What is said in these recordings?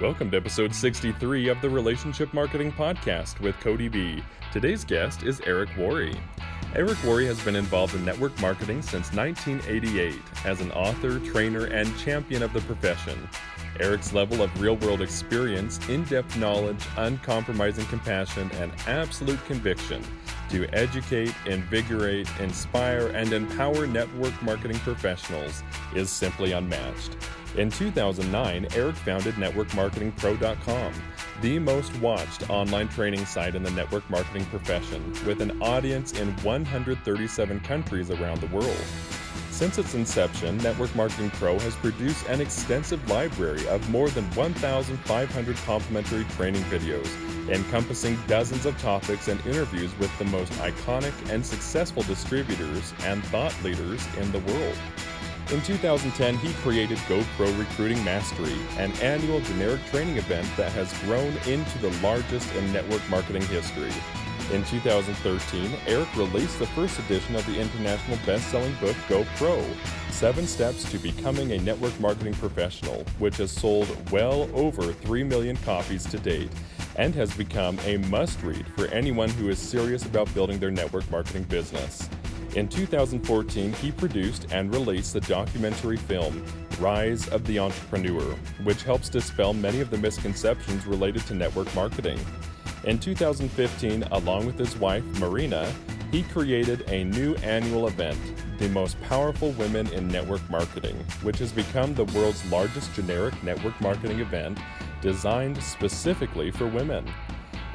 Welcome to episode 63 of the Relationship Marketing Podcast with Cody B. Today's guest is Eric Worre. Eric Worre has been involved in network marketing since 1988 as an author, trainer, and champion of the profession. Eric's level of real-world experience, in-depth knowledge, uncompromising compassion, and absolute conviction to educate, invigorate, inspire, and empower network marketing professionals is simply unmatched. In 2009, Eric founded NetworkMarketingPro.com, the most watched online training site in the network marketing profession, with an audience in 137 countries around the world. Since its inception, Network Marketing Pro has produced an extensive library of more than 1,500 complimentary training videos, encompassing dozens of topics and interviews with the most iconic and successful distributors and thought leaders in the world. In 2010, he created GoPro Recruiting Mastery, an annual generic training event that has grown into the largest in network marketing history. In 2013, Eric released the first edition of the international best-selling book GoPro, 7 Steps to Becoming a Network Marketing Professional, which has sold well over 3 million copies to date and has become a must-read for anyone who is serious about building their network marketing business. In 2014, he produced and released the documentary film Rise of the Entrepreneur, which helps dispel many of the misconceptions related to network marketing. In 2015, along with his wife, Marina, he created a new annual event, The Most Powerful Women in Network Marketing, which has become the world's largest generic network marketing event designed specifically for women.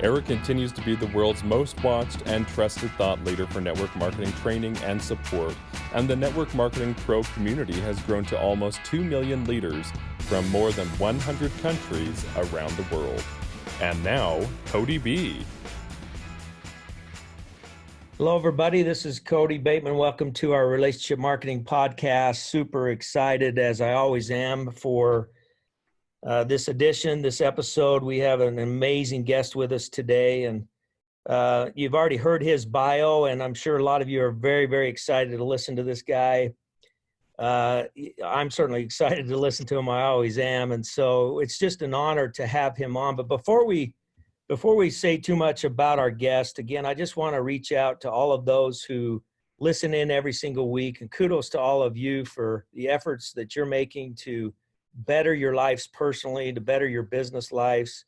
Eric continues to be the world's most watched and trusted thought leader for network marketing training and support, and the Network Marketing Pro community has grown to almost 2 million leaders from more than 100 countries around the world. And now, Cody B. Hello, everybody. This is Cody Bateman. Welcome to our Relationship Marketing Podcast. Super excited, as I always am, for this edition, this episode. We have an amazing guest with us today, and you've already heard his bio, and I'm sure a lot of you are very, very excited to listen to this guy. I'm certainly excited to listen to him. I always am, and so it's just an honor to have him on. But before we say too much about our guest, again, I just want to reach out to all of those who listen in every single week, and kudos to all of you for the efforts that you're making to better your lives personally, to better your business lives.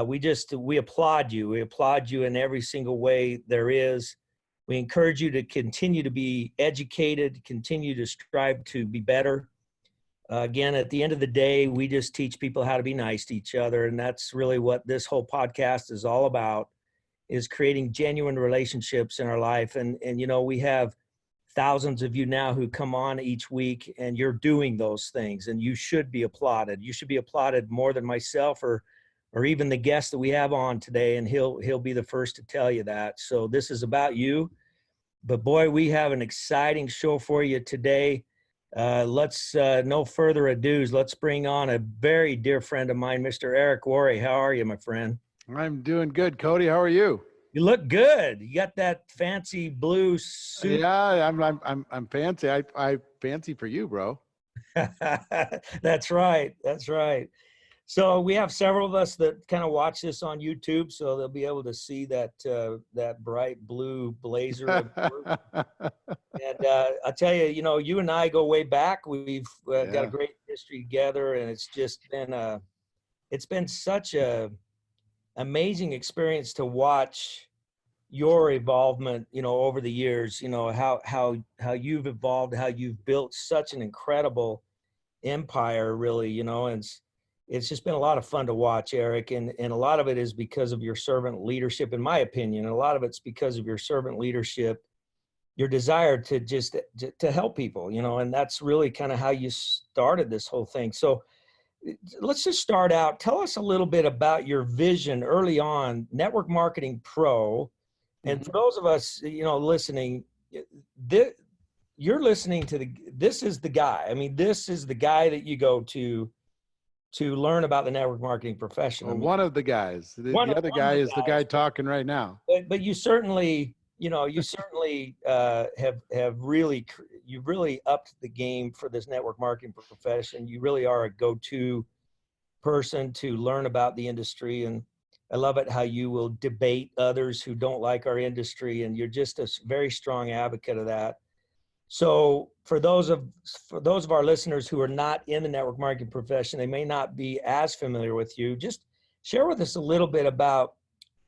We applaud you. We applaud you in every single way there is. We encourage you to continue to be educated, continue to strive to be better. Again, at the end of the day, we just teach people how to be nice to each other. And that's really what this whole podcast is all about, is creating genuine relationships in our life. And you know, we have thousands of you now who come on each week, and you're doing those things, and you should be applauded. You should be applauded more than myself or even the guest that we have on today, and he'll be the first to tell you that. So this is about you. But boy, we have an exciting show for you today. Let's no further ado, let's bring on a very dear friend of mine, Mr. Eric Worre. How are you, my friend? I'm doing good, Cody. How are you? You look good. You got that fancy blue suit. Yeah, I'm fancy. I fancy for you, bro. That's right. That's right. So we have several of us that kind of watch this on YouTube, so they'll be able to see that bright blue blazer. And I'll tell you, you know, you and I go way back. We've got a great history together, and it's just been such a amazing experience to watch your involvement, you know, over the years. You know, how you've evolved, how you've built such an incredible empire, really, you know. And it's just been a lot of fun to watch, Eric, and a lot of it is because of your servant leadership, in my opinion, and a lot of it's because of your servant leadership, your desire to just to help people, you know. And that's really kind of how you started this whole thing. So let's just start out. Tell us a little bit about your vision early on, Network Marketing Pro. And for those of us, you know, listening, you're listening to this is the guy. I mean, this is the guy that you go to learn about the network marketing profession. Well, one of the guys. The other guy is the guy talking right now. But you certainly, you know, have really, you've really upped the game for this network marketing profession. You really are a go-to person to learn about the industry. And I love it how you will debate others who don't like our industry. And you're just a very strong advocate of that. So for those of our listeners who are not in the network marketing profession, they may not be as familiar with you. Just share with us a little bit about,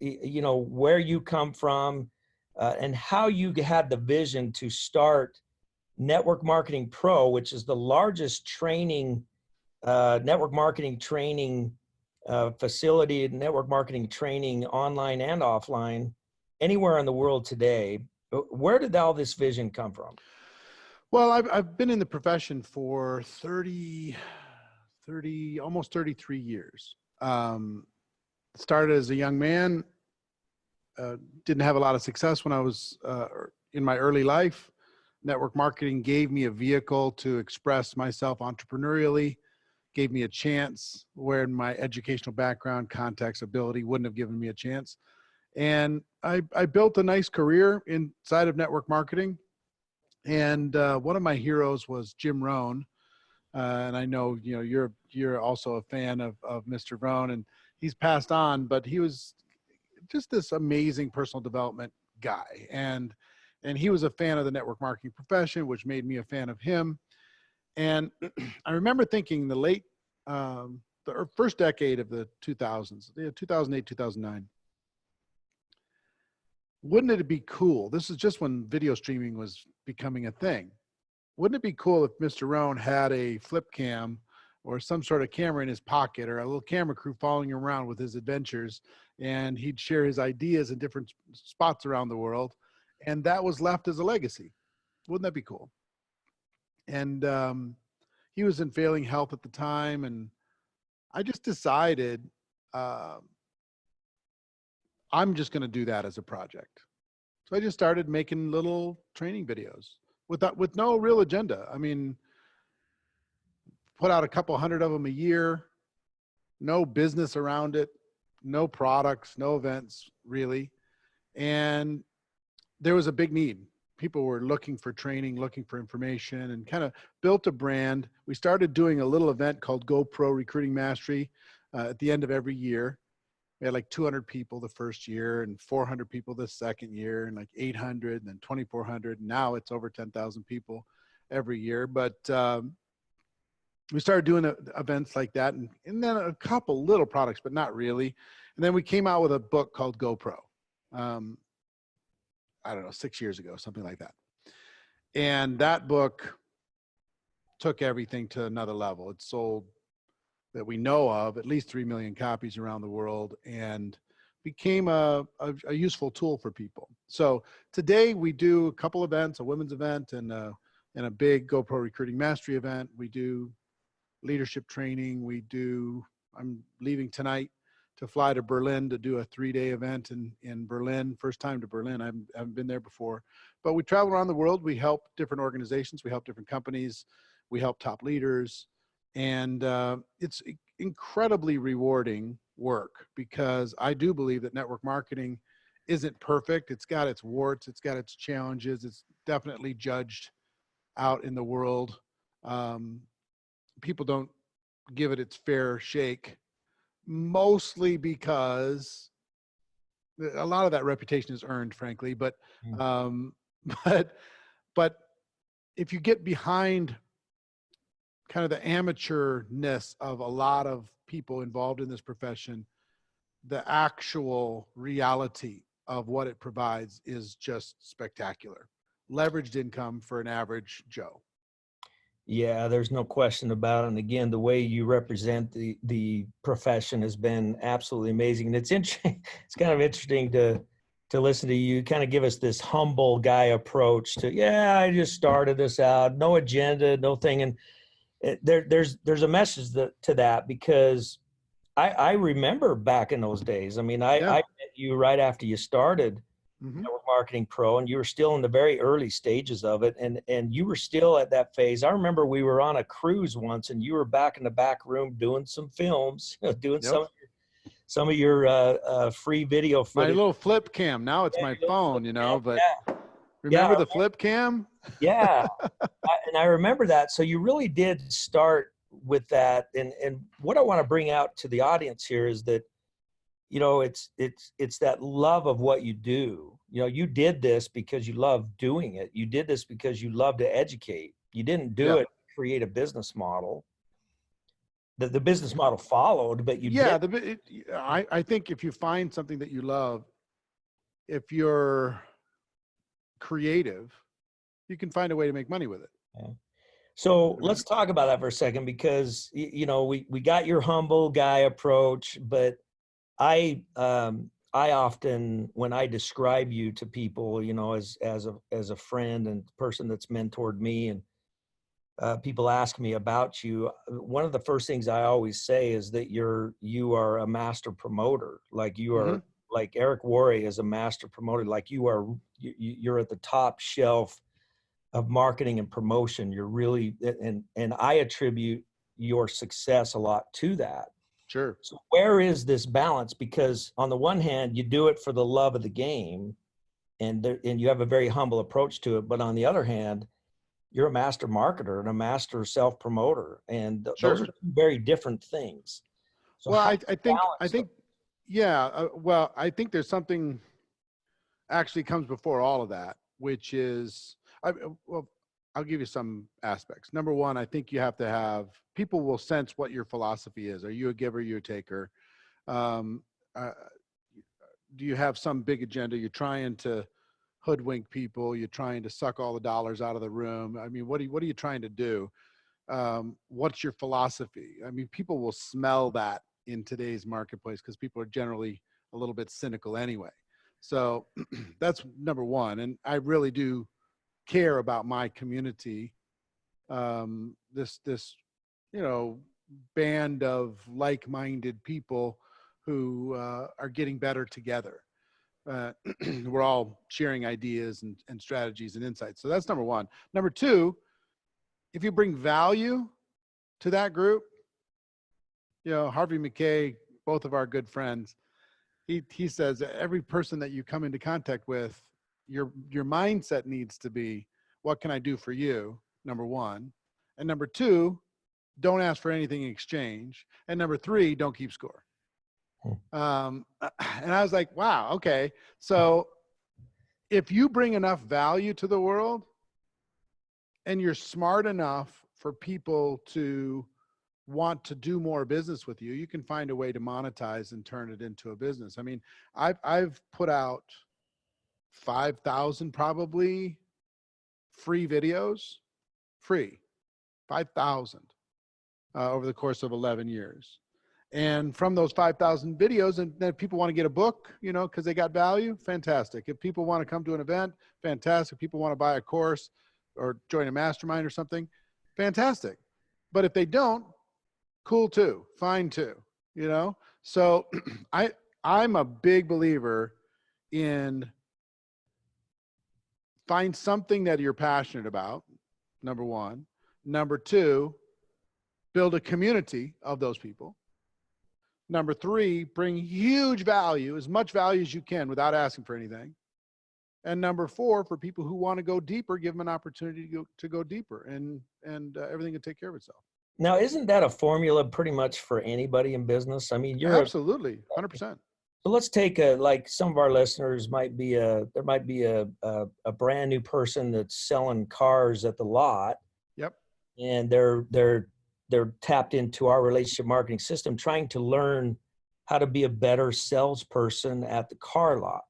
where you come from and how you had the vision to start Network Marketing Pro, which is the largest training, network marketing training facility, network marketing training online and offline, anywhere in the world today. Where did all this vision come from? Well, I've been in the profession for almost 33 years. Started as a young man, didn't have a lot of success when I was in my early life. Network marketing gave me a vehicle to express myself entrepreneurially, gave me a chance where my educational background, context, ability wouldn't have given me a chance. And I built a nice career inside of network marketing. And one of my heroes was Jim Rohn. And I know, you're also a fan of Mr. Rohn, and he's passed on, but he was just this amazing personal development guy. And he was a fan of the network marketing profession, which made me a fan of him. And I remember thinking the first decade of the 2000s, 2008, 2009, wouldn't it be cool? This is just when video streaming was becoming a thing. Wouldn't it be cool if Mr. Rohn had a flip cam or some sort of camera in his pocket, or a little camera crew following him around with his adventures, and he'd share his ideas in different spots around the world, and that was left as a legacy? Wouldn't that be cool? And he was in failing health at the time, and I just decided I'm just going to do that as a project. So I just started making little training videos with no real agenda. I mean, put out a couple hundred of them a year, no business around it, no products, no events really. And there was a big need. People were looking for training, looking for information, and kind of built a brand. We started doing a little event called GoPro Recruiting Mastery at the end of every year. We had like 200 people the first year, and 400 people the second year, and like 800, and then 2,400. And now it's over 10,000 people every year. But we started doing events like that, and then a couple little products, but not really. And then we came out with a book called GoPro. I don't know, 6 years ago, something like that. And that book took everything to another level. It sold, that we know of, at least 3 million copies around the world, and became a useful tool for people. So today we do a couple events, a women's event and a big GoPro Recruiting Mastery event. We do leadership training. I'm leaving tonight to fly to Berlin to do a 3-day event in Berlin. First time to Berlin. I haven't been there before. But we travel around the world. We help different organizations. We help different companies. We help top leaders. And it's incredibly rewarding work, because I do believe that network marketing isn't perfect. It's got its warts. It's got its challenges. It's definitely judged out in the world. People don't give it its fair shake, mostly because a lot of that reputation is earned, frankly. But if you get behind kind of the amateurness of a lot of people involved in this profession, the actual reality of what it provides is just spectacular. Leveraged income for an average Joe. Yeah, there's no question about it. And again, the way you represent the profession has been absolutely amazing. And it's interesting. It's kind of interesting to listen to you kind of give us this humble guy approach to, I just started this out, no agenda, no thing. And there's a message to that, because I remember back in those days. I mean, I met you right after you started Network Marketing Pro, and you were still in the very early stages of it, and you were still at that phase. I remember we were on a cruise once, and you were back in the back room doing some films, doing some of your free video footage. My little flip cam. Now it's my phone, but remember the flip cam? Yeah. And I remember that. So you really did start with that, and what I want to bring out to the audience here is that, it's that love of what you do. You did this because you love doing it. You did this because you love to educate. You didn't do it to create a business model. The business model followed, but you did. I think if you find something that you love, if you're creative, you can find a way to make money with it. Yeah. So let's talk about that for a second, because we got your humble guy approach, but I often, when I describe you to people, as a friend and person that's mentored me, and people ask me about you, one of the first things I always say is that you are a master promoter. Like you are, like Eric Worre is a master promoter. Like you're at the top shelf of marketing and promotion. You're really, and I attribute your success a lot to that. Sure. So where is this balance? Because on the one hand, you do it for the love of the game, and you have a very humble approach to it. But on the other hand, you're a master marketer and a master self-promoter, and those are two very different things. So well, I think, well, I think there's something actually comes before all of that, which is, I'll give you some aspects. Number one, I think you have to have, people will sense what your philosophy is. Are you a giver? Are you a taker? Do you have some big agenda? You're trying to hoodwink people. You're trying to suck all the dollars out of the room. I mean, what are you trying to do? What's your philosophy? I mean, people will smell that in today's marketplace because people are generally a little bit cynical anyway. So that's number one. And I really do care about my community. This band of like-minded people who are getting better together. We're all sharing ideas and strategies and insights. So that's number one. Number two, if you bring value to that group, Harvey McKay, both of our good friends, he says that every person that you come into contact with, your mindset needs to be, what can I do for you? Number one. And number two, don't ask for anything in exchange. And number three, don't keep score. And I was like, wow, okay. So if you bring enough value to the world and you're smart enough for people to want to do more business with you, you can find a way to monetize and turn it into a business. I mean, I've put out 5,000 probably free videos, 5,000 over the course of 11 years. And from those 5,000 videos, and then people want to get a book, because they got value, fantastic. If people want to come to an event, fantastic. People want to buy a course or join a mastermind or something, fantastic. But if they don't, cool too, fine too, So I'm a big believer in find something that you're passionate about, number one. Number two, build a community of those people. Number three, bring huge value, as much value as you can without asking for anything. And number four, for people who want to go deeper, give them an opportunity to go deeper, and everything will take care of itself. Now, isn't that a formula pretty much for anybody in business? I mean, absolutely 100%. So let's take like some of our listeners might be a brand new person that's selling cars at the lot. Yep. And they're tapped into our relationship marketing system, trying to learn how to be a better salesperson at the car lot.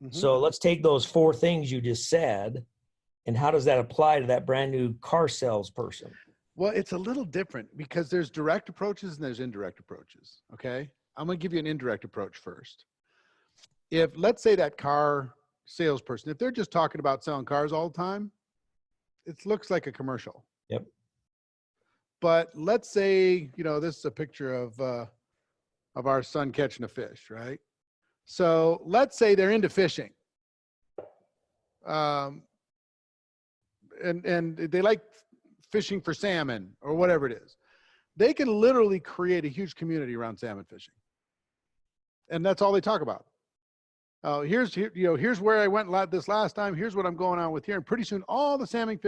Mm-hmm. So let's take those four things you just said, and how does that apply to that brand new car salesperson? Well, it's a little different because there's direct approaches and there's indirect approaches. Okay. I'm going to give you an indirect approach first. If, let's say, that car salesperson, if they're just talking about selling cars all the time, it looks like a commercial. Yep. But let's say, this is a picture of our son catching a fish, right? So let's say they're into fishing. And they like fishing for salmon or whatever it is. They can literally create a huge community around salmon fishing. And that's all they talk about. Here's where I went this last time. Here's what I'm going on with here. And pretty soon, all the salmon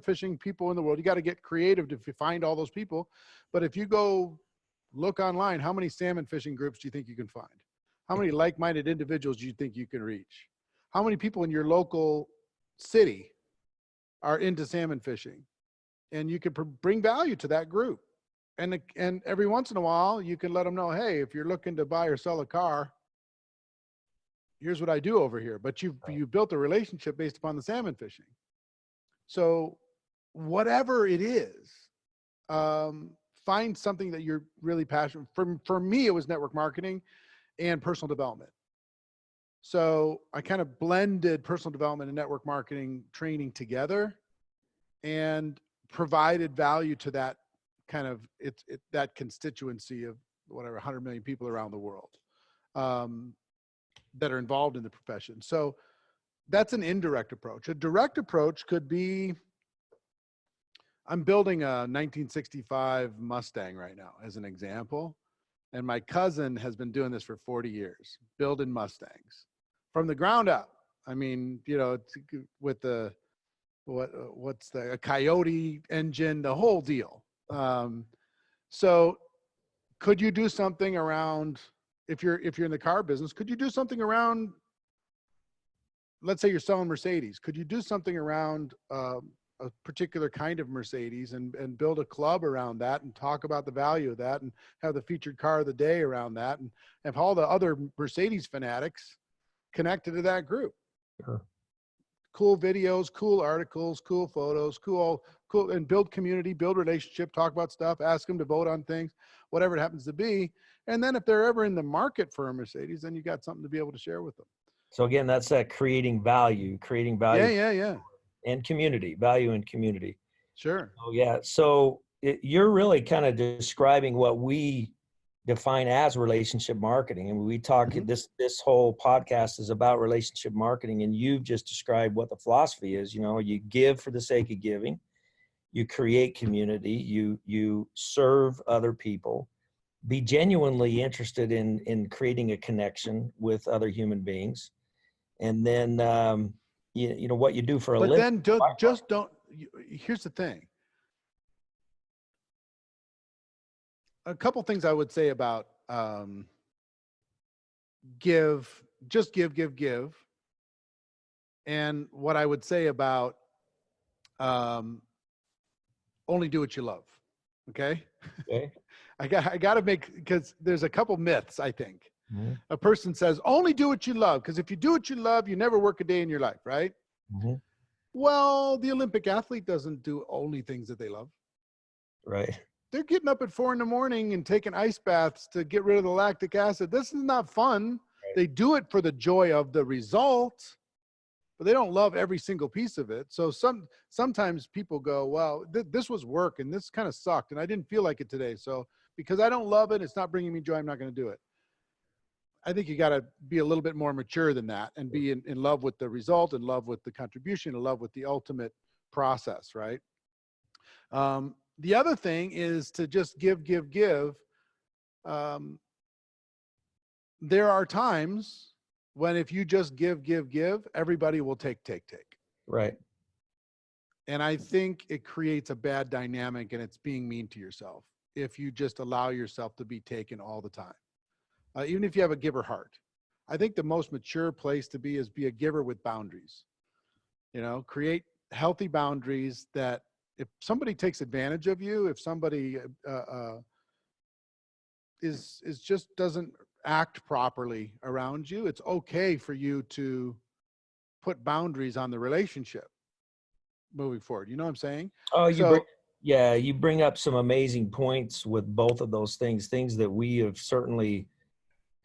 fishing people in the world, you got to get creative to find all those people. But if you go look online, how many salmon fishing groups do you think you can find? How many like-minded individuals do you think you can reach? How many people in your local city are into salmon fishing? And you can bring value to that group. And every once in a while, you can let them know, hey, if you're looking to buy or sell a car, here's what I do over here. But you built a relationship based upon the salmon fishing. So whatever it is, find something that you're really passionate. For me, it was network marketing and personal development. So I kind of blended personal development and network marketing training together and provided value to that kind of that constituency of whatever 100 million people around the world that are involved in the profession. So that's an indirect approach. A direct approach could be, I'm building a 1965 Mustang right now as an example. And my cousin has been doing this for 40 years, building Mustangs from the ground up. I mean, with the, what's a Coyote engine, the whole deal. So could you do something around, if you're in the car business, could you do something around, let's say you're selling Mercedes, could you do something around a particular kind of Mercedes and build a club around that and talk about the value of that and have the featured car of the day around that and have all the other Mercedes fanatics connected to that group? Sure. Cool videos, cool articles, cool photos, cool, and build community, build relationship, talk about stuff, ask them to vote on things, whatever it happens to be. And then if they're ever in the market for a Mercedes, then you got something to be able to share with them. So again, that's that creating value. Yeah. And community, value and community. Sure. Oh yeah. So you're really kind of describing what we define as relationship marketing. And we talk, this whole podcast is about relationship marketing, and you've just described what the philosophy is. You give for the sake of giving, you create community, you serve other people, be genuinely interested in creating a connection with other human beings. And then, what you do for a living. But then just don't, here's the thing. A couple things I would say about give. And what I would say about only do what you love. Okay. I got to make, because there's a couple myths, I think. Mm-hmm. A person says, only do what you love, because if you do what you love, you never work a day in your life, right? Mm-hmm. Well, the Olympic athlete doesn't do only things that they love. Right. They're getting up at 4 a.m. and taking ice baths to get rid of the lactic acid. This is not fun. Right. They do it for the joy of the result, but they don't love every single piece of it. So sometimes people go, well, this was work and this kind of sucked and I didn't feel like it today. So because I don't love it, it's not bringing me joy, I'm not going to do it. I think you got to be a little bit more mature than that and be in love with the result, in love with the contribution, in love with the ultimate process, right? The other thing is to just give. There are times when if you just give, everybody will take. Right. And I think it creates a bad dynamic, and it's being mean to yourself if you just allow yourself to be taken all the time. Even if you have a giver heart. I think the most mature place to be is be a giver with boundaries. Create healthy boundaries that if somebody takes advantage of you, if somebody is just doesn't act properly around you, it's okay for you to put boundaries on the relationship moving forward. You know what I'm saying? Oh, you bring up some amazing points with both of those things that we have certainly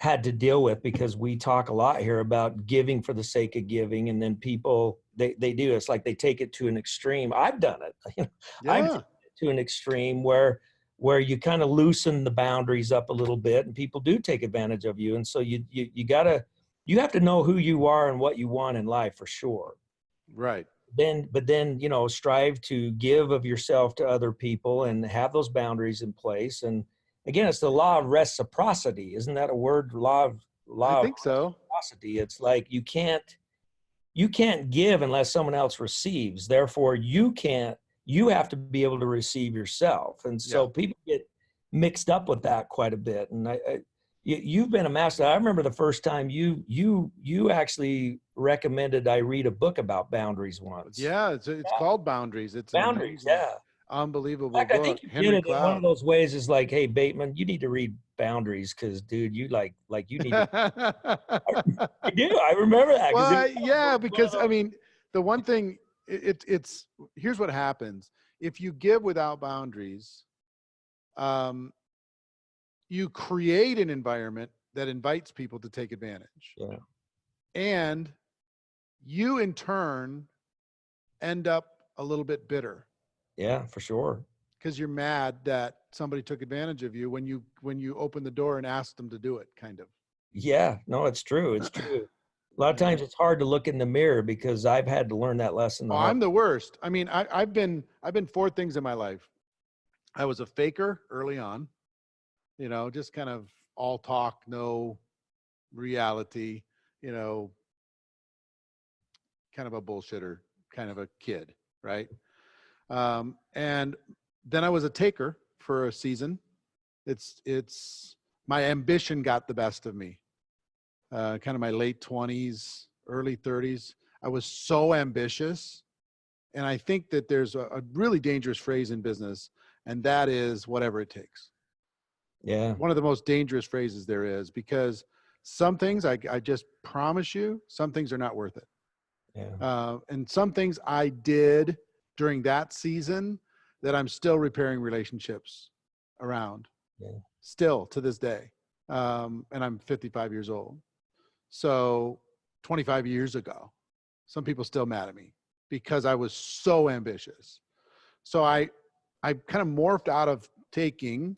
had to deal with, because we talk a lot here about giving for the sake of giving, and then people they do, it's like they take it to an extreme. I've done it. I've taken it to an extreme where you kind of loosen the boundaries up a little bit, and people do take advantage of you. And so you have to know who you are and what you want in life, for sure. Right. But then strive to give of yourself to other people and have those boundaries in place. And again, it's the law of reciprocity. Isn't that a word? I think so. reciprocity. It's like you can't give unless someone else receives. Therefore, you have to be able to receive yourself. And so people get mixed up with that quite a bit. And you've been a master. I remember the first time you actually recommended I read a book about boundaries once. Yeah, it's called Boundaries. It's an Boundaries, amazing, yeah. unbelievable In fact, I book. think you Henry did it in one of Cloud. those ways is like, hey, Bateman, you need to read Boundaries because, dude, you like you need to. I do. I remember that. Well, It yeah, was one of because I those. mean, the one thing it's here's what happens if you give without boundaries. You create an environment that invites people to take advantage, Yeah. and you in turn end up a little bit bitter Yeah, for sure. because you're mad that somebody took advantage of you when you open the door and asked them to do it, kind of. Yeah, no, it's true. It's true. A lot of times it's hard to look in the mirror because I've had to learn that lesson the Oh, hard I'm the worst. I mean, I've been four things in my life. I was a faker early on, just kind of all talk, no reality, you know, kind of a bullshitter, kind of a kid, right? And then I was a taker for a season. It's my ambition got the best of me. Kind of my late 20s, early 30s. I was so ambitious. And I think that there's a really dangerous phrase in business, and that is whatever it takes. Yeah. One of the most dangerous phrases there is, because some things I just promise you, some things are not worth it. Yeah. And some things I did during that season that I'm still repairing relationships around, Yeah. still to this day. And I'm 55 years old. So 25 years ago, some people still mad at me because I was so ambitious. So I kind of morphed out of taking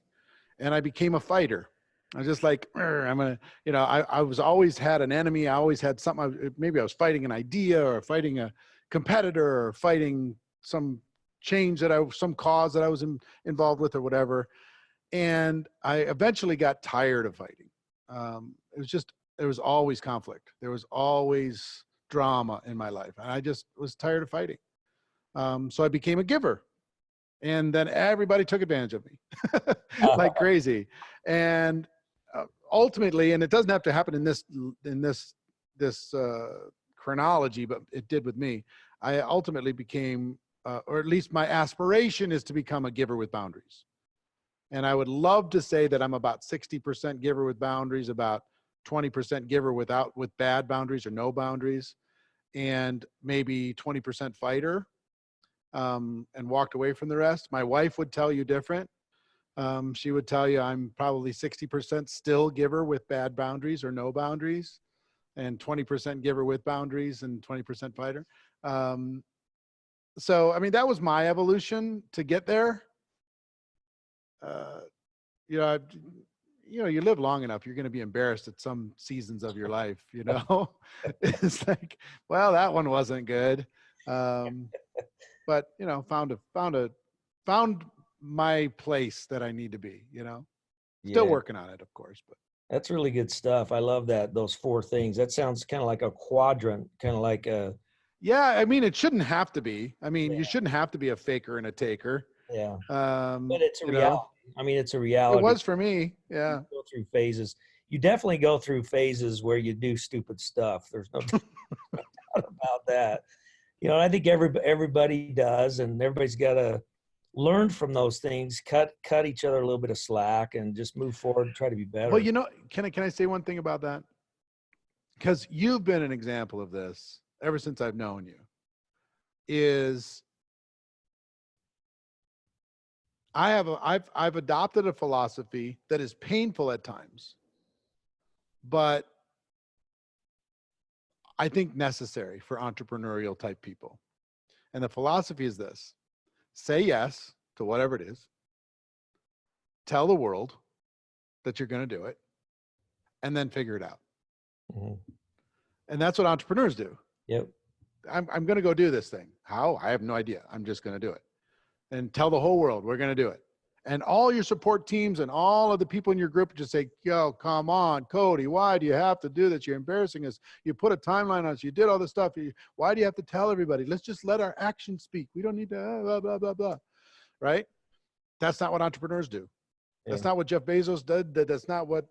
and I became a fighter. I was just like, I'm going to, I was always had an enemy. I always had something. Maybe I was fighting an idea or fighting a competitor or fighting some some cause that I was involved with or whatever. And I eventually got tired of fighting. There was always conflict. There was always drama in my life. And I just was tired of fighting. So I became a giver. And then everybody took advantage of me like crazy. And ultimately, and it doesn't have to happen in this chronology, but it did with me. I ultimately became, or at least my aspiration is to become a giver with boundaries. And I would love to say that I'm about 60% giver with boundaries, about 20% giver with bad boundaries or no boundaries, and maybe 20% fighter, and walked away from the rest. My wife would tell you different. She would tell you I'm probably 60% still giver with bad boundaries or no boundaries, and 20% giver with boundaries and 20% fighter. So, I mean, that was my evolution to get there. You live long enough, you're going to be embarrassed at some seasons of your life, It's like, well, that one wasn't good. But, found my place that I need to be, still Yeah. working on it, of course, but. That's really good stuff. I love that. Those four things. That sounds kind of like a quadrant, kind of like a. Yeah. I mean, it shouldn't have to be. I mean, Yeah. you shouldn't have to be a faker and a taker. Yeah. But it's a reality. I mean, it's a It reality. was for me. Yeah. You go through phases. You definitely go through phases where you do stupid stuff. There's no doubt about that. I think everybody does, and everybody's got to learn from those things, cut each other a little bit of slack, and just move forward and try to be better. Well, can I say one thing about that? Because you've been an example of this ever since I've known you. I've adopted a philosophy that is painful at times, but I think necessary for entrepreneurial type people. And the philosophy is this: say yes to whatever it is, tell the world that you're going to do it, and then figure it out. Mm-hmm. And that's what entrepreneurs do. Yep. I'm going to go do this thing. How? I have no idea. I'm just going to do it. And tell the whole world we're going to do it. And all your support teams and all of the people in your group just say, yo, come on, Cody, why do you have to do this? You're embarrassing us. You put a timeline on us. You did all this stuff. Why do you have to tell everybody? Let's just let our actions speak. We don't need to blah, blah, blah, blah. Right? That's not what entrepreneurs do. Yeah. That's not what Jeff Bezos did. That's not what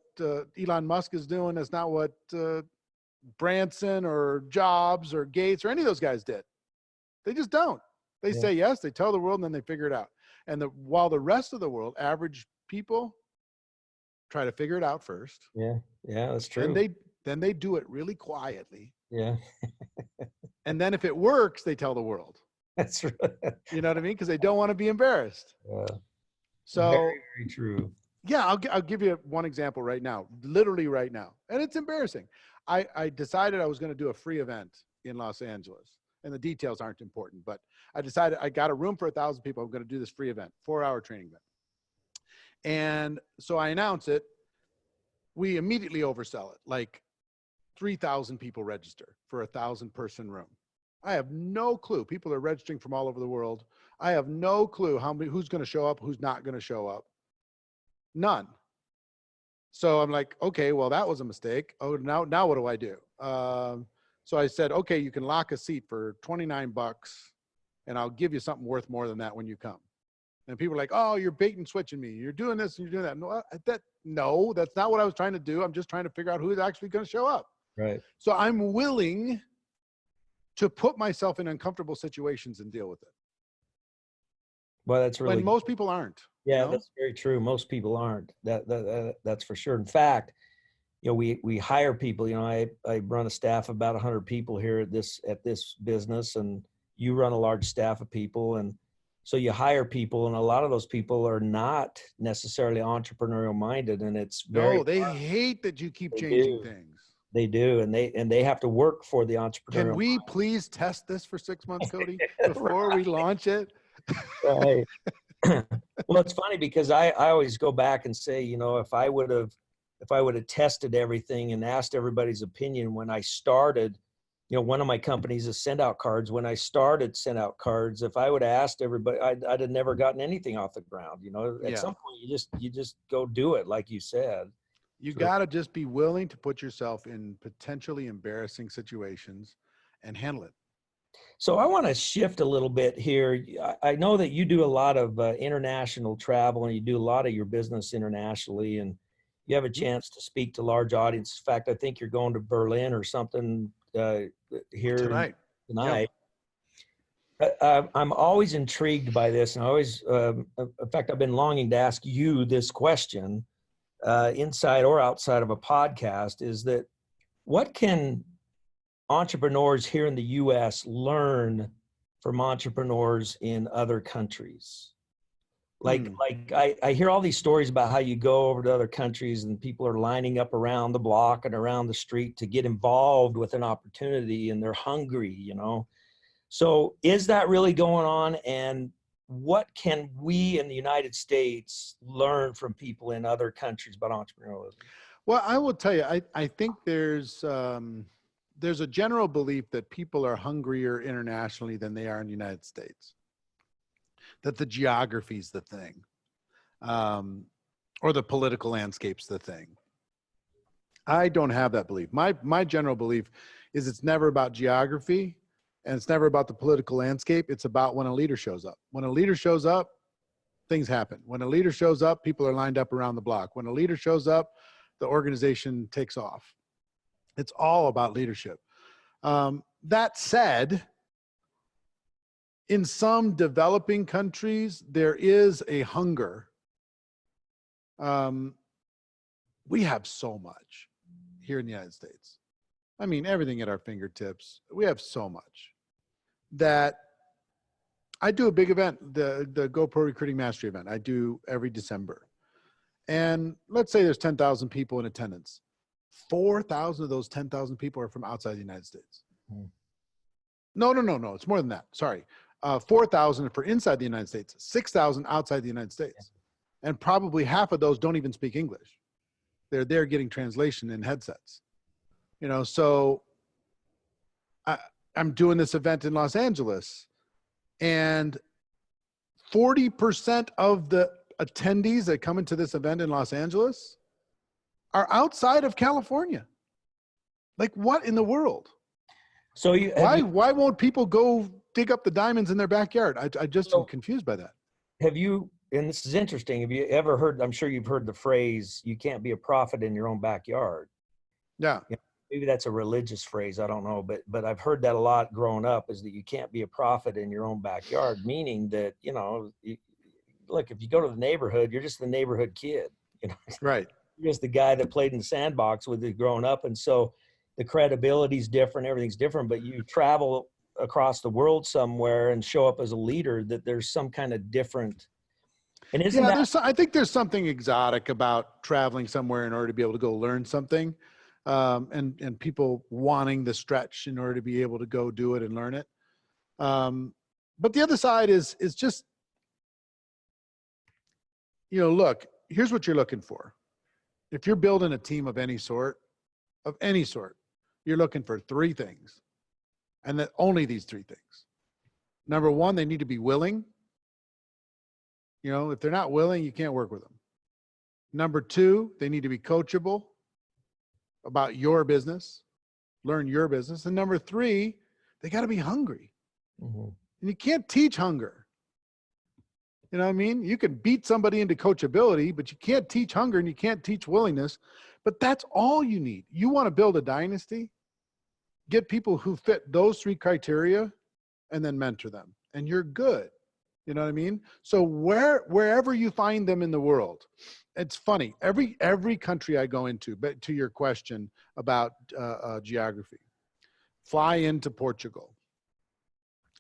Elon Musk is doing. That's not what Branson or Jobs or Gates or any of those guys did. They just don't. They say yes, they tell the world, and then they figure it out. And while the rest of the world, average people, try to figure it out first. Yeah, that's true. And then they do it really quietly. Yeah. And then if it works, they tell the world. That's right. You know what I mean? Because they don't want to be embarrassed. Yeah. So very, very true. Yeah, I'll give you one example right now, literally right now. And it's embarrassing. I decided I was going to do a free event in Los Angeles. And the details aren't important, but I decided I got a room for 1,000 people. I'm going to do this free event, 4-hour training event. And so I announce it. We immediately oversell it. Like 3,000 people register for a 1,000-person room. I have no clue. People are registering from all over the world. I have no clue who's going to show up, who's not going to show up. None. So I'm like, okay, well, that was a mistake. Oh, now what do I do? So I said, okay, you can lock a seat for $29 and I'll give you something worth more than that when you come. And people are like, oh, you're bait and switching me. You're doing this and you're doing that. No, that's not what I was trying to do. I'm just trying to figure out who's actually going to show up. Right. So I'm willing to put myself in uncomfortable situations and deal with it. Well, that's really, when most people aren't. Yeah, you know? That's very true. Most people aren't. That's for sure. In fact, we hire people. I run a staff of about 100 people here at this business, and you run a large staff of people, and so you hire people, and a lot of those people are not necessarily entrepreneurial minded, and it's very. No, they hate that you keep changing things. They do, and they have to work for the entrepreneurial. Can we please test this for 6 months, Cody, before we launch it? Right. Well, it's funny because I always go back and say, if I would have tested everything and asked everybody's opinion when I started, one of my companies is Send Out Cards. When I started Send Out Cards, if I would have asked everybody, I'd have never gotten anything off the ground. At some point you just go do it, like you said. You got to just be willing to put yourself in potentially embarrassing situations and handle it. So I want to shift a little bit here. I know that you do a lot of international travel, and you do a lot of your business internationally, and you have a chance to speak to large audiences. In fact, I think you're going to Berlin or something here tonight. Yep. I'm always intrigued by this, and in fact, I've been longing to ask you this question, inside or outside of a podcast, is that what can entrepreneurs here in the U.S. learn from entrepreneurs in other countries? Like I hear all these stories about how you go over to other countries and people are lining up around the block and around the street to get involved with an opportunity, and they're hungry, So is that really going on? And what can we in the United States learn from people in other countries about entrepreneurialism? Well, I will tell you, I think there's a general belief that people are hungrier internationally than they are in the United States. That the geography's the thing, or the political landscape's the thing. I don't have that belief. My general belief is it's never about geography, and it's never about the political landscape. It's about when a leader shows up. When a leader shows up, things happen. When a leader shows up, people are lined up around the block. When a leader shows up, the organization takes off. It's all about leadership. That said, in some developing countries, there is a hunger. We have so much here in the United States. I mean, everything at our fingertips. We have so much that I do a big event, the GoPro Recruiting Mastery event. I do every December. And let's say there's 10,000 people in attendance. 4,000 of those 10,000 people are from outside the United States. No. It's more than that. Sorry. 4,000 for inside the United States, 6,000 outside the United States. And probably half of those don't even speak English. They're there getting translation in headsets. So I'm doing this event in Los Angeles, and 40% of the attendees that come into this event in Los Angeles are outside of California. Like, what in the world? So why won't people go dig up the diamonds in their backyard? I just am confused by that. have you, and this is interesting, have you ever heard, I'm sure you've heard the phrase, you can't be a prophet in your own backyard. Yeah. You know, maybe that's a religious phrase, I don't know, but I've heard that a lot growing up, is that you can't be a prophet in your own backyard, meaning that, you know, look, if you go to the neighborhood, you're just the neighborhood kid, you know. Right. You're just the guy that played in the sandbox with it growing up. And so the credibility's different, everything's different, but you travel across the world somewhere and show up as a leader, that there's some kind of different. And isn't that, I think there's something exotic about traveling somewhere in order to be able to go learn something, and people wanting the stretch in order to be able to go do it and learn it. But the other side is just, you know, look, here's what you're looking for. If you're building a team of any sort, you're looking for three things, and that only these three things. Number one, they need to be willing. You know, if they're not willing, you can't work with them. Number two, they need to be coachable about your business, learn your business. And number three, they got to be hungry. mm-hmm. And you can't teach hunger. You know what I mean? You can beat somebody into coachability, but you can't teach hunger and you can't teach willingness. But that's all you need. You want to build a dynasty, get people who fit those three criteria and then mentor them. And you're good. You know what I mean? So wherever you find them in the world, it's funny. Every country I go into, but to your question about geography, fly into Portugal.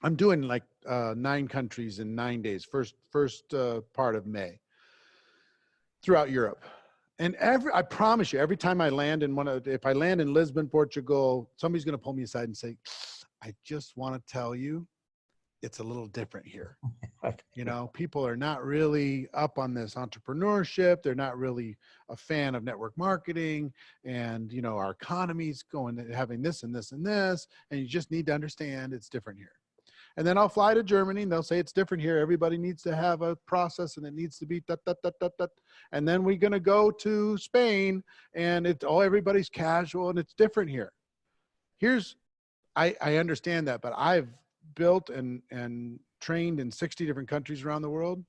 I'm doing like 9 countries in 9 days, first part of May, throughout Europe. And I promise you, every time I land in if I land in Lisbon, Portugal, somebody's going to pull me aside and say, I just want to tell you, it's a little different here. You know, people are not really up on this entrepreneurship. They're not really a fan of network marketing. And, you know, our economy's having this and this and this. And you just need to understand it's different here. And then I'll fly to Germany and they'll say it's different here. Everybody needs to have a process and it needs to be that. And then we're going to go to Spain and everybody's casual and it's different here. I understand that, but I've built and trained in 60 different countries around the world.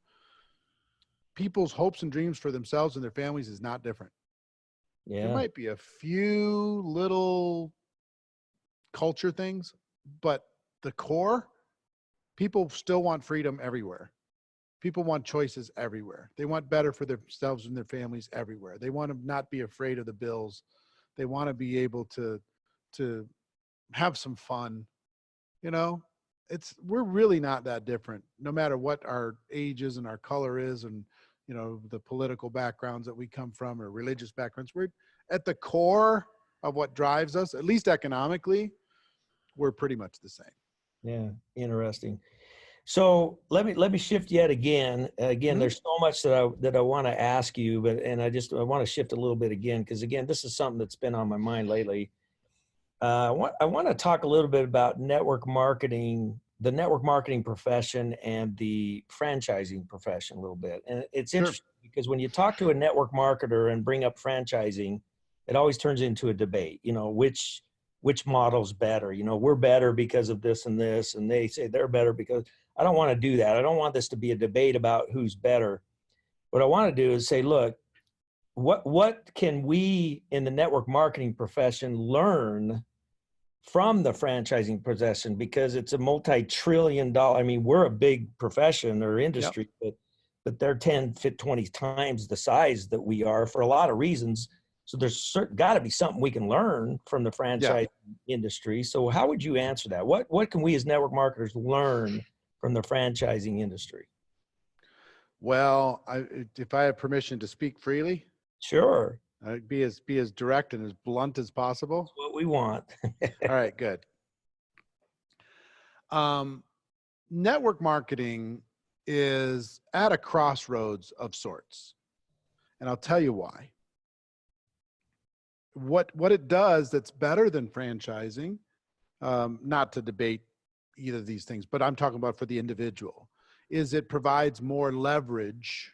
People's hopes and dreams for themselves and their families is not different. Yeah. There might be a few little culture things, but the core, people still want freedom everywhere. People want choices everywhere. They want better for themselves and their families everywhere. They want to not be afraid of the bills. They want to be able to have some fun. You know, we're really not that different, no matter what our age is and our color is, and, you know, the political backgrounds that we come from or religious backgrounds. We're at the core of what drives us, at least economically, we're pretty much the same. Yeah. Interesting. So let me shift yet again. Mm-hmm. There's so much that I want to ask you, I want to shift a little bit again, because again, this is something that's been on my mind lately. I want to talk a little bit about network marketing, the network marketing profession and the franchising profession a little bit. And it's interesting because when you talk to a network marketer and bring up franchising, it always turns into a debate, you know, which model's better. You know, we're better because of this and this, and they say they're better because. I don't want to do that. I don't want this to be a debate about who's better. What I want to do is say, look, what can we in the network marketing profession learn from the franchising profession? Because it's a multi-trillion-dollar, I mean, we're a big profession or industry, but they're 10, 20 times the size that we are for a lot of reasons. So there's got to be something we can learn from the franchise industry. So how would you answer that? What can we as network marketers learn from the franchising industry? Well, if I have permission to speak freely, sure. Be as direct and as blunt as possible. That's what we want. All right, good. Network marketing is at a crossroads of sorts, and I'll tell you why. What it does that's better than franchising, not to debate either of these things, but I'm talking about for the individual, is it provides more leverage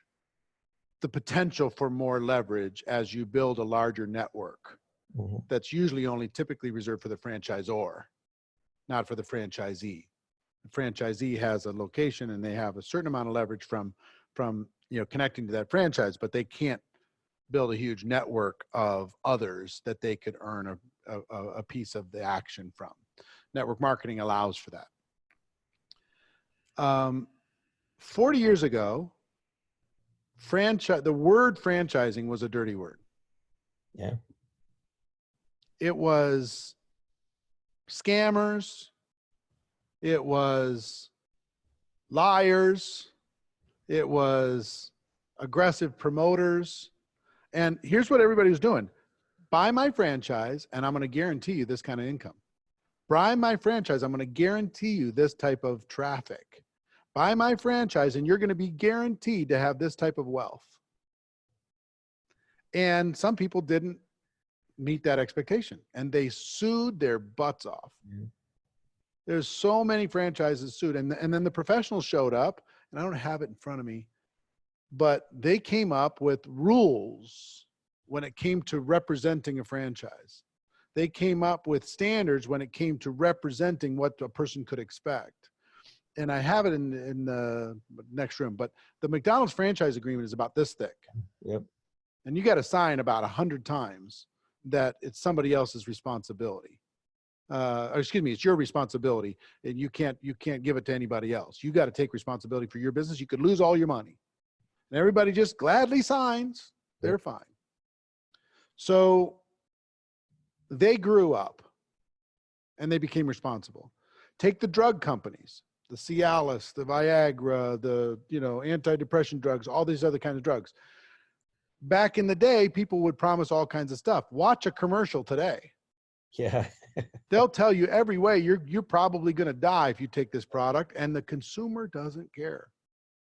the potential for more leverage as you build a larger network that's usually only typically reserved for the franchisor, not for the franchisee. The franchisee has a location and they have a certain amount of leverage from connecting to that franchise, but they can't build a huge network of others that they could earn a piece of the action from. Network marketing allows for that. 40 years ago, the word franchising was a dirty word. Yeah. It was scammers. It was liars. It was aggressive promoters. And here's what everybody was doing. Buy my franchise, and I'm going to guarantee you this kind of income. Buy my franchise, I'm going to guarantee you this type of traffic. Buy my franchise, and you're going to be guaranteed to have this type of wealth. And some people didn't meet that expectation, and they sued their butts off. There's so many franchises sued, and then the professionals showed up, and I don't have it in front of me, but they came up with rules when it came to representing a franchise. They came up with standards when it came to representing what a person could expect. And I have it in the next room, but the McDonald's franchise agreement is about this thick. Yep. And you got to sign about 100 times that it's somebody else's responsibility. It's your responsibility, and you can't give it to anybody else. You got to take responsibility for your business. You could lose all your money. And everybody just gladly signs. They're fine. So they grew up and they became responsible. Take the drug companies, the Cialis, the Viagra, the antidepressant drugs, all these other kinds of drugs. Back in the day, people would promise all kinds of stuff. Watch a commercial today. Yeah. They'll tell you every way you're probably going to die if you take this product, and the consumer doesn't care.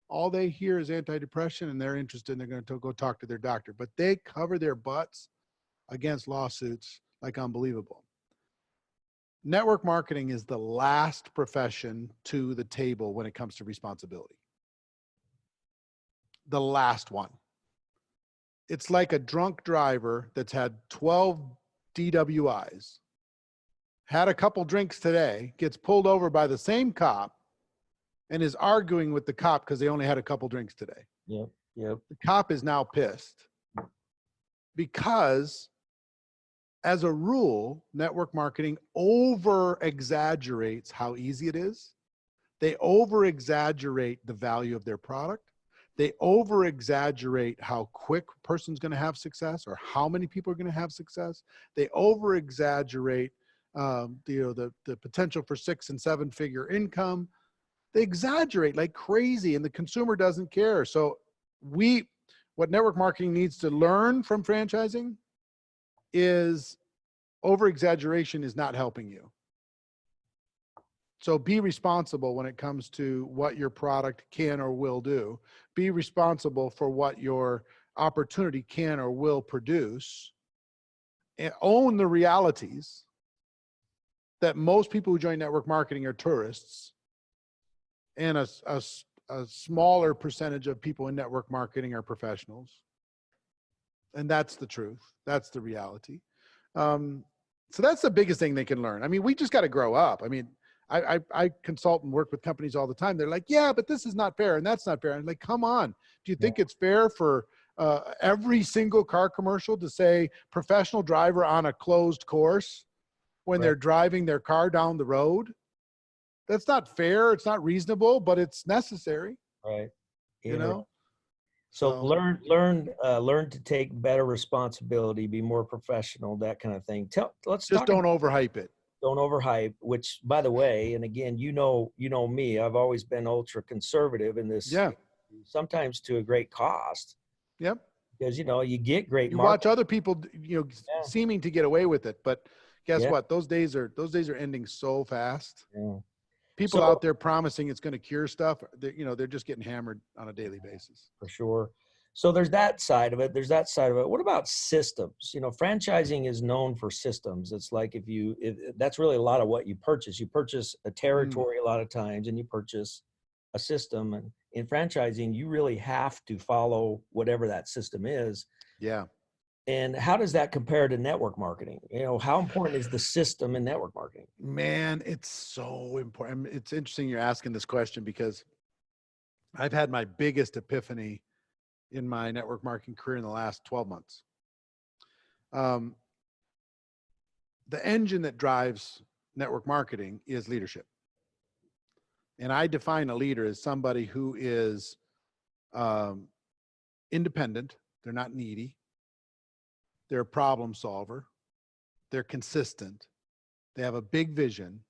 All they hear is antidepressant, and they're interested, and they're going to go talk to their doctor. But they cover their butts against lawsuits like unbelievable. Network marketing is the last profession to the table when it comes to responsibility. The last one. It's like a drunk driver that's had 12 DWIs, had a couple drinks today, gets pulled over by the same cop, and is arguing with the cop because they only had a couple drinks today. Yep. The cop is now pissed because, as a rule, network marketing over exaggerates how easy it is. They over exaggerate the value of their product. They over exaggerate how quick a person's going to have success or how many people are going to have success. They over exaggerate the potential for 6- and 7-figure income. They exaggerate like crazy, and the consumer doesn't care. So what network marketing needs to learn from franchising is over exaggeration is not helping you. So be responsible when it comes to what your product can or will do. Be responsible for what your opportunity can or will produce, and own the realities that most people who join network marketing are tourists, and a smaller percentage of people in network marketing are professionals. And that's the truth. That's the reality. So that's the biggest thing they can learn. I mean, we just got to grow up. I mean, I consult and work with companies all the time. They're like, yeah, but this is not fair and that's not fair. I'm like, come on. Do you think it's fair for every single car commercial to say professional driver on a closed course when they're driving their car down the road? That's not fair. It's not reasonable, but it's necessary. Right. You know? So learn to take better responsibility, be more professional, that kind of thing. Let's just don't overhype it. Don't overhype, which, by the way, and again, you know me, I've always been ultra conservative in this, sometimes to a great cost. Yep. Because, you get great You watch other people, seeming to get away with it, but guess what? Those days are ending so fast. Yeah. People out there promising it's going to cure stuff, they're just getting hammered on a daily basis. For sure. So there's that side of it. What about systems? Franchising is known for systems. It's like that's really a lot of what you purchase. You purchase a territory a lot of times, and you purchase a system. And in franchising, you really have to follow whatever that system is. Yeah. And how does that compare to network marketing? How important is the system in network marketing? Man, it's so important. It's interesting you're asking this question because I've had my biggest epiphany in my network marketing career in the last 12 months. The engine that drives network marketing is leadership. And I define a leader as somebody who is independent. They're not needy. They're a problem solver. They're consistent. They have a big vision,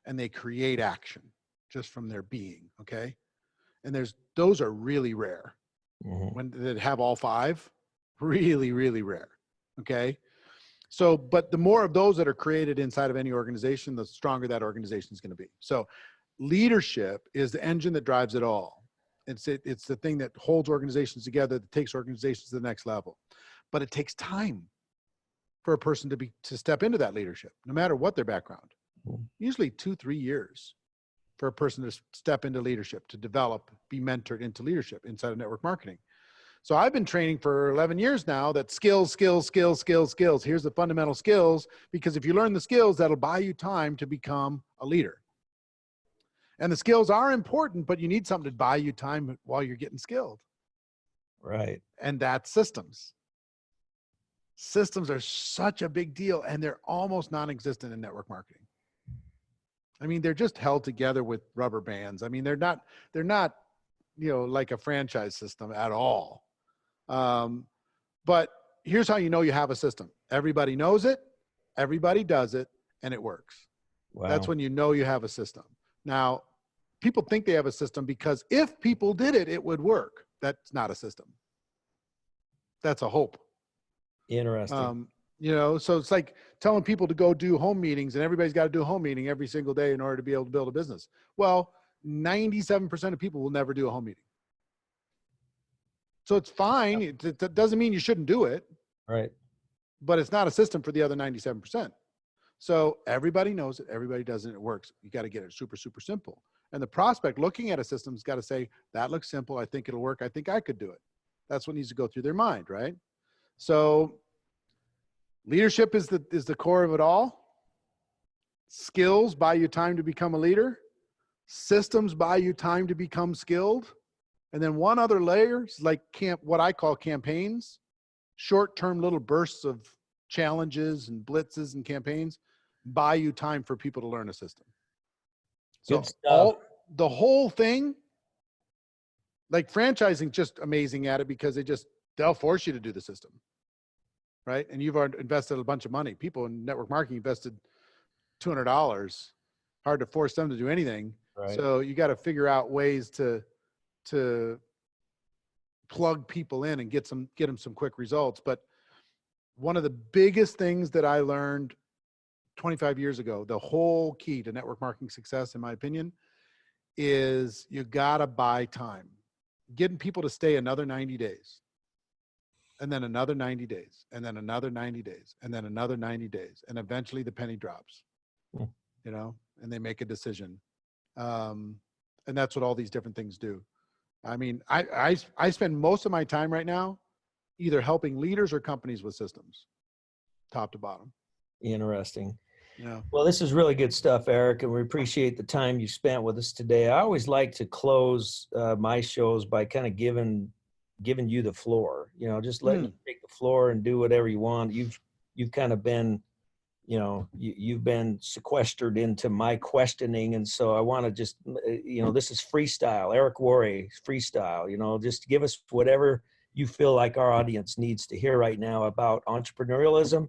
and they create action just from their being. Okay. And those are really rare. When they have all five, really, really rare. Okay. So, but the more of those that are created inside of any organization, the stronger that organization is going to be. So leadership is the engine that drives it all. It's the thing that holds organizations together, that takes organizations to the next level. But it takes time for a person to step into that leadership, no matter what their background. Usually 2-3 years for a person to step into leadership, to develop, be mentored into leadership inside of network marketing. So I've been training for 11 years now that skills. Here's the fundamental skills, because if you learn the skills, that'll buy you time to become a leader. And the skills are important, but you need something to buy you time while you're getting skilled. Right. And that's systems. Systems are such a big deal, and they're almost non-existent in network marketing. I mean, they're just held together with rubber bands. I mean, they're not, like a franchise system at all. But here's how you know you have a system. Everybody knows it, everybody does it, and it works. Wow. That's when you know you have a system. Now, people think they have a system because if people did it, it would work. That's not a system. That's a hope. Interesting. So it's like telling people to go do home meetings, and everybody's got to do a home meeting every single day in order to be able to build a business. Well, 97% of people will never do a home meeting. So it's fine. It doesn't mean you shouldn't do it. Right. But it's not a system for the other 97%. So everybody knows it. Everybody does it. It works. You got to get it super, super simple. And the prospect looking at a system has got to say, that looks simple. I think it'll work. I think I could do it. That's what needs to go through their mind, right? So leadership is the core of it all. Skills buy you time to become a leader. Systems buy you time to become skilled. And then one other layer is like what I call campaigns, short-term little bursts of challenges and blitzes and campaigns buy you time for people to learn a system. So the whole thing, like franchising, just amazing at it because they'll force you to do the system, right? And you've already invested a bunch of money. People in network marketing invested $200. Hard to force them to do anything. Right. So you got to figure out ways to plug people in and get them some quick results. But one of the biggest things that I learned 25 years ago, the whole key to network marketing success, in my opinion, is you got to buy time. Getting people to stay another 90 days, and then another 90 days, and then another 90 days, and then another 90 days. And eventually the penny drops, and they make a decision. And that's what all these different things do. I mean, I spend most of my time right now either helping leaders or companies with systems, top to bottom. Interesting. Yeah. Well, this is really good stuff, Eric, and we appreciate the time you spent with us today. I always like to close my shows by kind of giving you the floor. Just letting you take the floor and do whatever you want. You've kind of been, you've been sequestered into my questioning, and so I want to just, this is freestyle. Eric Worre, freestyle. Just give us whatever you feel like our audience needs to hear right now about entrepreneurialism,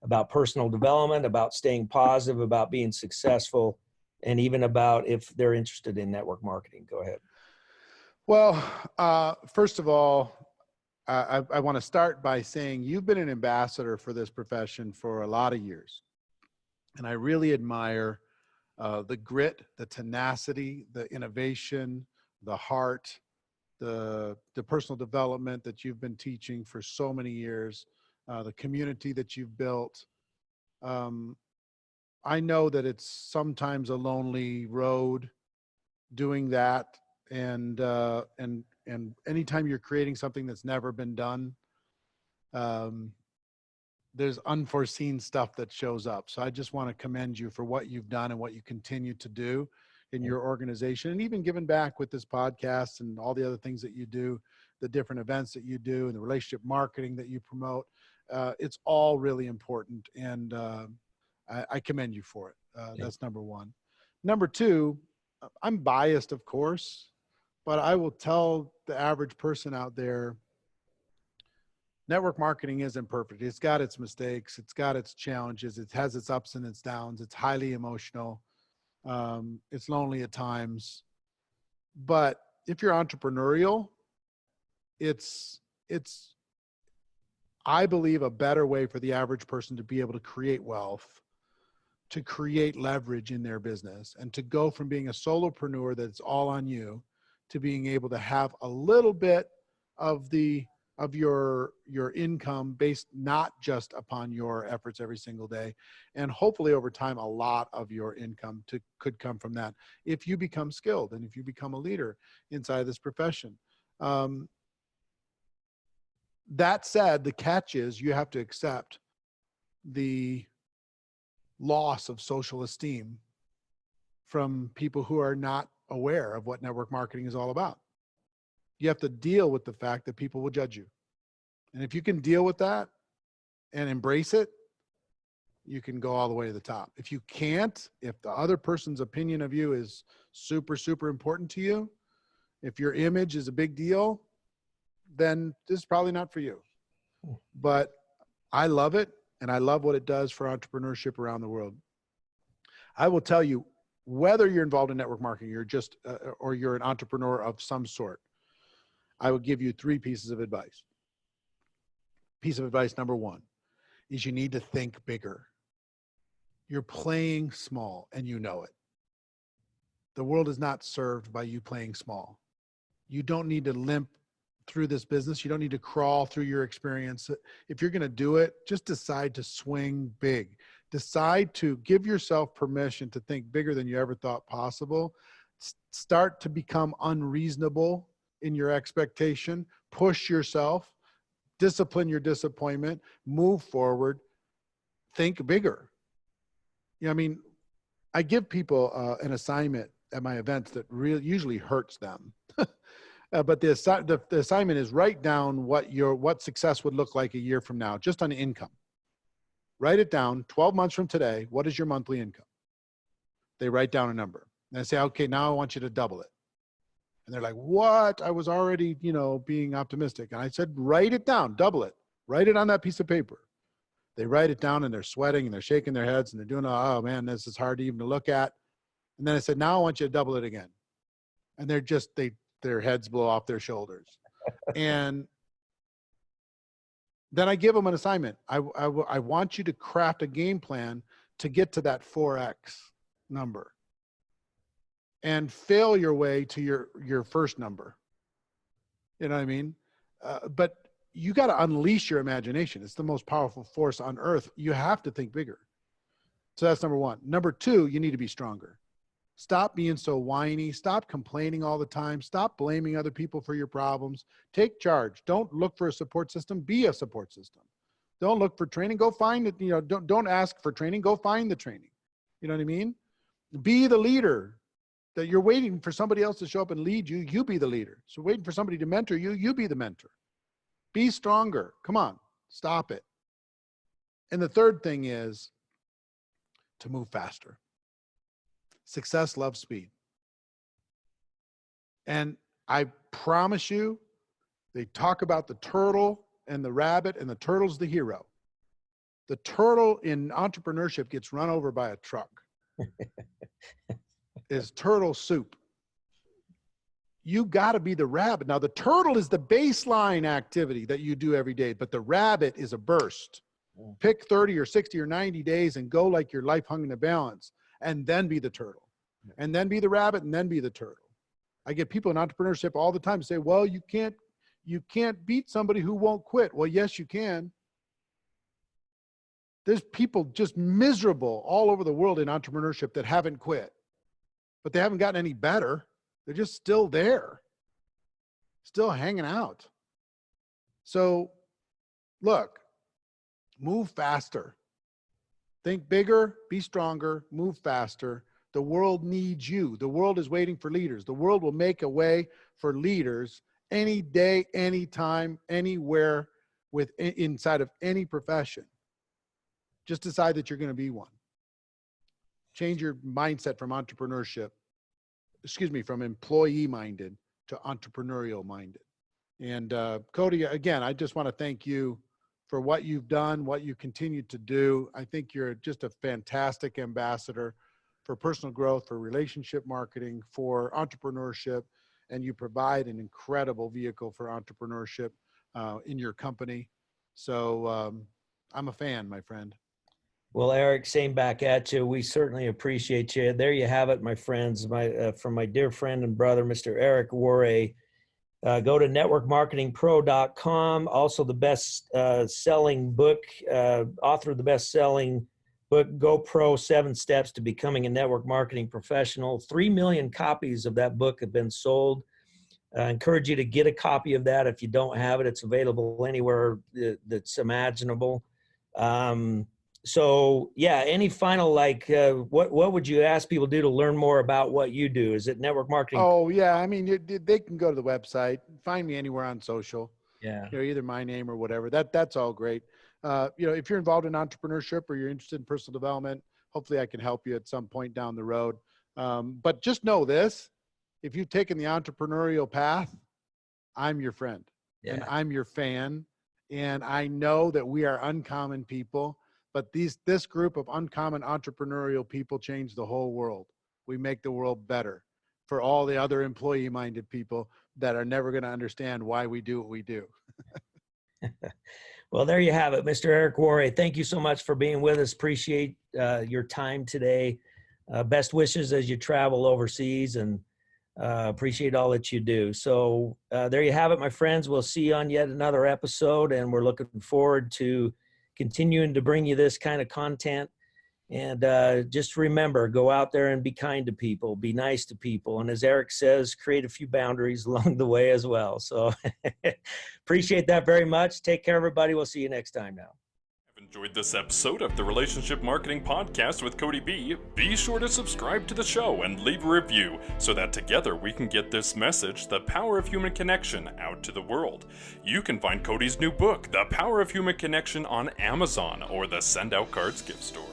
about personal development, about staying positive, about being successful, and even about if they're interested in network marketing. Go ahead. Well, first of all, I want to start by saying you've been an ambassador for this profession for a lot of years. And I really admire the grit, the tenacity, the innovation, the heart, the personal development that you've been teaching for so many years, the community that you've built. I know that it's sometimes a lonely road doing that And anytime you're creating something that's never been done, there's unforeseen stuff that shows up. So I just want to commend you for what you've done and what you continue to do in your organization, and even giving back with this podcast and all the other things that you do, the different events that you do, and the relationship marketing that you promote. It's all really important, and I commend you for it. That's number one. Number two, I'm biased, of course, but I will tell the average person out there, network marketing isn't perfect. It's got its mistakes. It's got its challenges. It has its ups and its downs. It's highly emotional. It's lonely at times. But if you're entrepreneurial, it's, I believe, a better way for the average person to be able to create wealth, to create leverage in their business, and to go from being a solopreneur that's all on you to being able to have a little bit of your income based not just upon your efforts every single day. And hopefully over time, a lot of your income could come from that if you become skilled and if you become a leader inside this profession. That said, the catch is you have to accept the loss of social esteem from people who are not aware of what network marketing is all about. You have to deal with the fact that people will judge you. And if you can deal with that and embrace it, you can go all the way to the top. If you can't, if the other person's opinion of you is super, super important to you, if your image is a big deal, then this is probably not for you. But I love it, and I love what it does for entrepreneurship around the world. I will tell you, whether you're involved in network marketing, you're just, or you're an entrepreneur of some sort, I would give you 3 pieces of advice. Piece of advice number 1 is you need to think bigger. You're playing small, and you know it. The world is not served by you playing small. You don't need to limp through this business. You don't need to crawl through your experience. If you're going to do it, just decide to swing big. Decide to give yourself permission to think bigger than you ever thought possible. Start to become unreasonable in your expectation. Push yourself. Discipline your disappointment. Move forward. Think bigger. You know, I mean, I give people an assignment at my events that really usually hurts them. But the assignment is write down what success would look like a year from now, just on income. Write it down. 12 months from today, what is your monthly income? They write down a number. And I say, okay, now I want you to double it. And they're like, what? I was already, being optimistic. And I said, write it down, double it. Write it on that piece of paper. They write it down, and they're sweating, and they're shaking their heads, and they're doing, oh man, this is hard to even look at. And then I said, now I want you to double it again. And their heads blow off their shoulders. And then I give them an assignment. I want you to craft a game plan to get to that 4X number and fail your way to your first number. You know what I mean? But you got to unleash your imagination. It's the most powerful force on earth. You have to think bigger. So that's number 1. Number 2, you need to be stronger. Stop being so whiny. Stop complaining all the time. Stop blaming other people for your problems. Take charge. Don't look for a support system. Be a support system. Don't look for training. Go find it. Don't ask for training. Go find the training. You know what I mean? Be the leader. That you're waiting for somebody else to show up and lead you. You be the leader. So waiting for somebody to mentor you. You be the mentor. Be stronger. Come on. Stop it. And the third thing is to move faster. Success loves speed. And I promise you, they talk about the turtle and the rabbit, and the turtle's the hero. The turtle in entrepreneurship gets run over by a truck. Is turtle soup. You got to be the rabbit. Now, the turtle is the baseline activity that you do every day, but the rabbit is a burst. Pick 30 or 60 or 90 days and go like your life hung in a balance, and then be the turtle, and then be the rabbit, and then be the turtle. I get people in entrepreneurship all the time say, well, you can't beat somebody who won't quit. Well, yes, you can. There's people just miserable all over the world in entrepreneurship that haven't quit, but they haven't gotten any better. They're just still there, still hanging out. So look, move faster. Think bigger, be stronger, move faster. The world needs you. The world is waiting for leaders. The world will make a way for leaders any day, anytime, anywhere, inside of any profession. Just decide that you're going to be one. Change your mindset from from employee minded to entrepreneurial minded. And Cody, again, I just want to thank you for what you've done, what you continue to do. I think you're just a fantastic ambassador for personal growth, for relationship marketing, for entrepreneurship, and you provide an incredible vehicle for entrepreneurship in your company. So I'm a fan, my friend. Well, Eric, same back at you. We certainly appreciate you. There you have it, my friends. From my dear friend and brother, Mr. Eric Worre. Go to networkmarketingpro.com. Also, the best selling book, author of the best selling book, GoPro 7 Steps to Becoming a Network Marketing Professional. 3 million copies of that book have been sold. I encourage you to get a copy of that. If you don't have it, it's available anywhere that's imaginable. So yeah, any final, what would you ask people to do to learn more about what you do? Is it network marketing? Oh yeah. I mean, they can go to the website, find me anywhere on social. Yeah. Either my name or whatever. That's all great. If you're involved in entrepreneurship or you're interested in personal development, hopefully I can help you at some point down the road. But just know this, if you've taken the entrepreneurial path, I'm your friend and I'm your fan. And I know that we are uncommon people, but this group of uncommon entrepreneurial people change the whole world. We make the world better for all the other employee-minded people that are never going to understand why we do what we do. Well, there you have it, Mr. Eric Worre. Thank you so much for being with us. Appreciate your time today. Best wishes as you travel overseas, and appreciate all that you do. So there you have it, my friends. We'll see you on yet another episode, and we're looking forward to continuing to bring you this kind of content. And just remember, go out there and be kind to people, be nice to people. And as Eric says, create a few boundaries along the way as well. So appreciate that very much. Take care, everybody. We'll see you next time now. Enjoyed this episode of the Relationship Marketing Podcast with Cody B? Be sure to subscribe to the show and leave a review so that together we can get this message, The Power of Human Connection, out to the world. You can find Cody's new book, The Power of Human Connection, on Amazon or the Send Out Cards gift store.